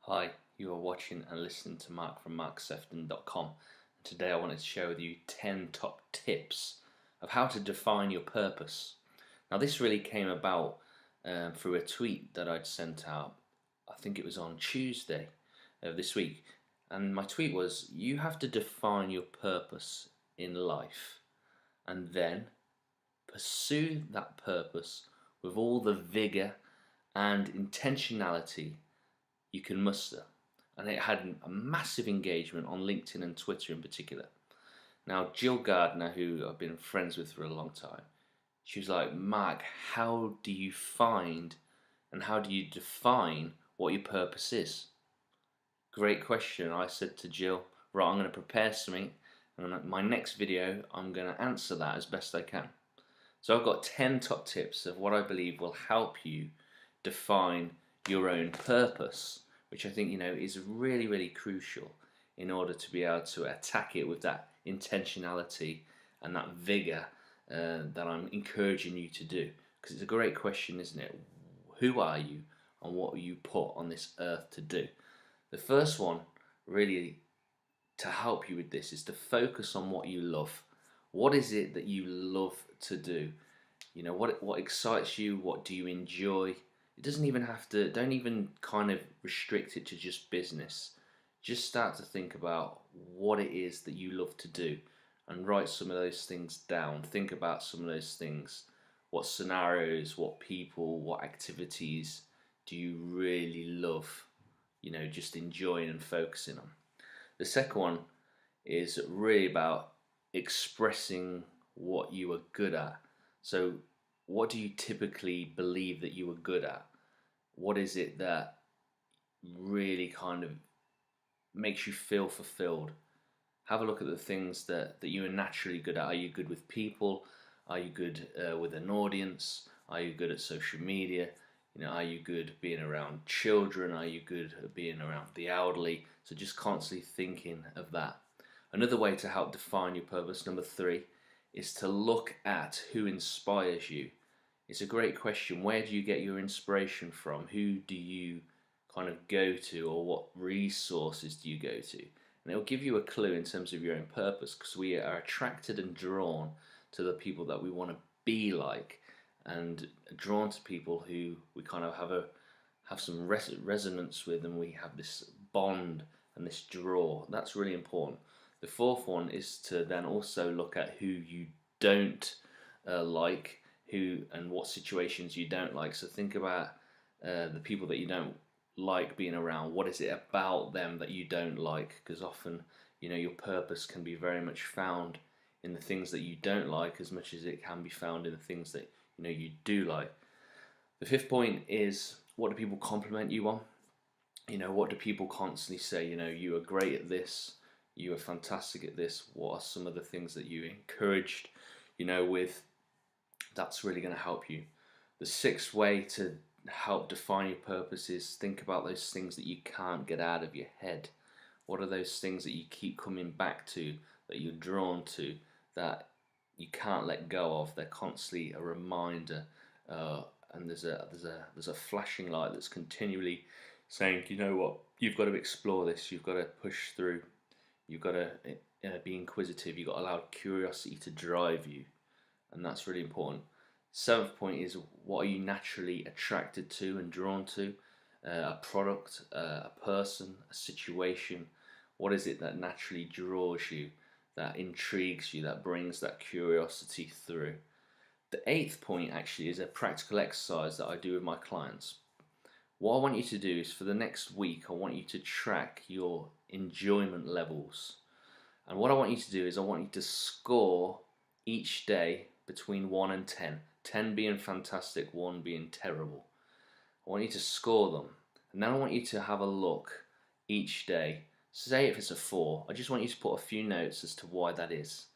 Hi, you are watching and listening to Mark from Sephton.com. Today I wanted to share with you 10 top tips of how to define your purpose. Now this really came about through a tweet that I'd sent out. I think it was on Tuesday of this week. And my tweet was, you have to define your purpose in life and then pursue that purpose with all the vigor and intentionality you can muster. And it had a massive engagement on LinkedIn and Twitter in particular. Now, Jill Gardner, who I've been friends with for a long time, she was like, Mark, how do you find and how do you define what your purpose is? Great question. I said to Jill, right, I'm going to prepare something, and in my next video, I'm going to answer that as best I can. So I've got 10 top tips of what I believe will help you define your own purpose, which I think is really, really crucial in order to be able to attack it with that intentionality and that vigor that I'm encouraging you to do. Because it's a great question, isn't it? Who are you and what are you put on this earth to do? The first one, really, to help you with this is to focus on what you love. What is it that you love to do? What excites you? What do you enjoy? It doesn't even have to, don't even kind of restrict it to just business. Just start to think about what it is that you love to do and write some of those things down. Think about some of those things. What scenarios, what people, what activities do you really love, just enjoying and focusing on? The second one is really about expressing what you are good at. So what do you typically believe that you are good at? What is it that really kind of makes you feel fulfilled? Have a look at the things that you are naturally good at. Are you good with people? Are you good with an audience? Are you good at social media? Are you good being around children? Are you good at being around the elderly? So just constantly thinking of that. Another way to help define your purpose, number 3, is to look at who inspires you. It's a great question. Where do you get your inspiration from? Who do you kind of go to, or what resources do you go to? And it'll give you a clue in terms of your own purpose, because we are attracted and drawn to the people that we want to be like, and drawn to people who we kind of have some resonance with, and we have this bond and this draw. That's really important. The fourth one is to then also look at who you don't like, who and what situations you don't like. So think about the people that you don't like being around. What is it about them that you don't like? Because often, your purpose can be very much found in the things that you don't like as much as it can be found in the things that you do like. The fifth point is, what do people compliment you on? What do people constantly say? You are great at this. You are fantastic at this. What are some of the things that you encouraged, with? That's really going to help you. The sixth way to help define your purpose is think about those things that you can't get out of your head. What are those things that you keep coming back to, that you're drawn to, that you can't let go of? They're constantly a reminder, and there's a flashing light that's continually saying, you know what, you've got to explore this, you've got to push through, you've got to be inquisitive, you've got to allow curiosity to drive you, and that's really important. Seventh point is, what are you naturally attracted to and drawn to? A product, a person, a situation. What is it that naturally draws you, that intrigues you, that brings that curiosity through? The eighth point actually is a practical exercise that I do with my clients. What I want you to do is, for the next week, I want you to track your enjoyment levels. And what I want you to do is, I want you to score each day between 1 and 10. 10 being fantastic, 1 being terrible. I want you to score them. And then I want you to have a look each day. Say if it's a 4, I just want you to put a few notes as to why that is.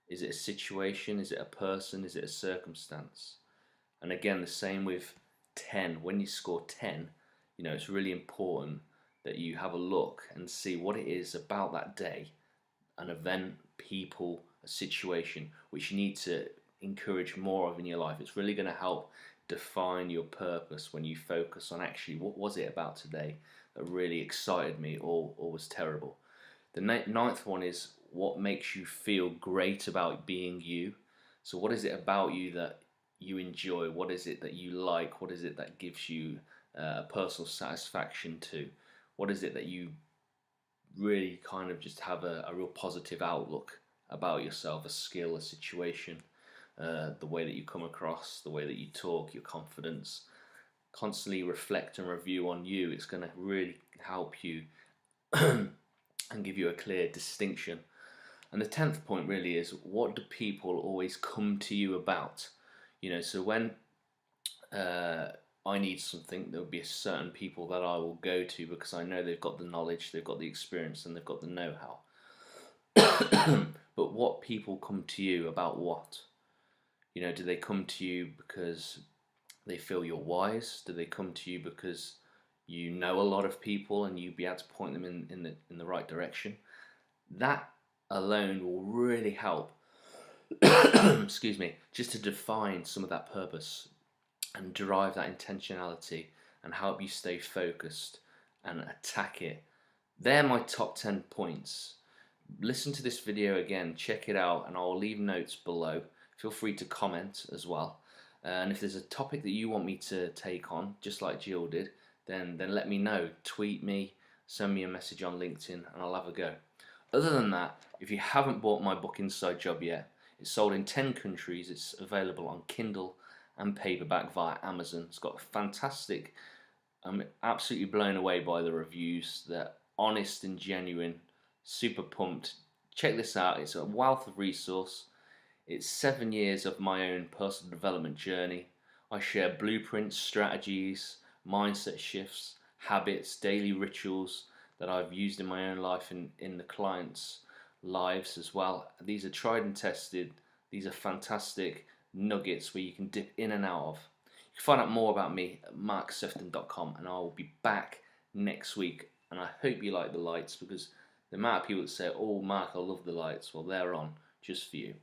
Is it a situation? Is it a person? Is it a circumstance? And again, the same with 10. When you score 10, it's really important that you have a look and see what it is about that day, an event, people, a situation, which you need to encourage more of in your life. It's really going to help define your purpose when you focus on actually what was it about today that really excited me or was terrible. The ninth one is what makes you feel great about being you. So what is it about you that you enjoy? What is it that you like? What is it that gives you personal satisfaction to? What is it that you really kind of just have a real positive outlook about yourself, a skill, a situation, the way that you come across, the way that you talk, your confidence. Constantly reflect and review on you. It's going to really help you and give you a clear distinction. And the 10th point really is, what do people always come to you about? So when I need something, there will be certain people that I will go to because I know they've got the knowledge, they've got the experience, and they've got the know-how. But what people come to you about what? Do they come to you because they feel you're wise? Do they come to you because you know a lot of people and you'll be able to point them in the right direction? That alone will really help excuse me, just to define some of that purpose and derive that intentionality and help you stay focused and attack it. They're my top 10 points. Listen to this video again, check it out, and I'll leave notes below. Feel free to comment as well. And if there's a topic that you want me to take on, just like Jill did, then let me know. Tweet me, send me a message on LinkedIn, and I'll have a go. Other than that, if you haven't bought my book Inside Job yet, it's sold in 10 countries. It's available on Kindle and paperback via Amazon. It's got fantastic, I'm absolutely blown away by the reviews. They're honest and genuine, super pumped. Check this out, it's a wealth of resource. It's 7 years of my own personal development journey. I share blueprints, strategies, mindset shifts, habits, daily rituals that I've used in my own life and in the clients' lives as well. These are tried and tested. These are fantastic nuggets where you can dip in and out of. You can find out more about me at marksephton.com, and I will be back next week. And I hope you like the lights, because the amount of people that say, "Oh, Mark, I love the lights," well, they're on just for you.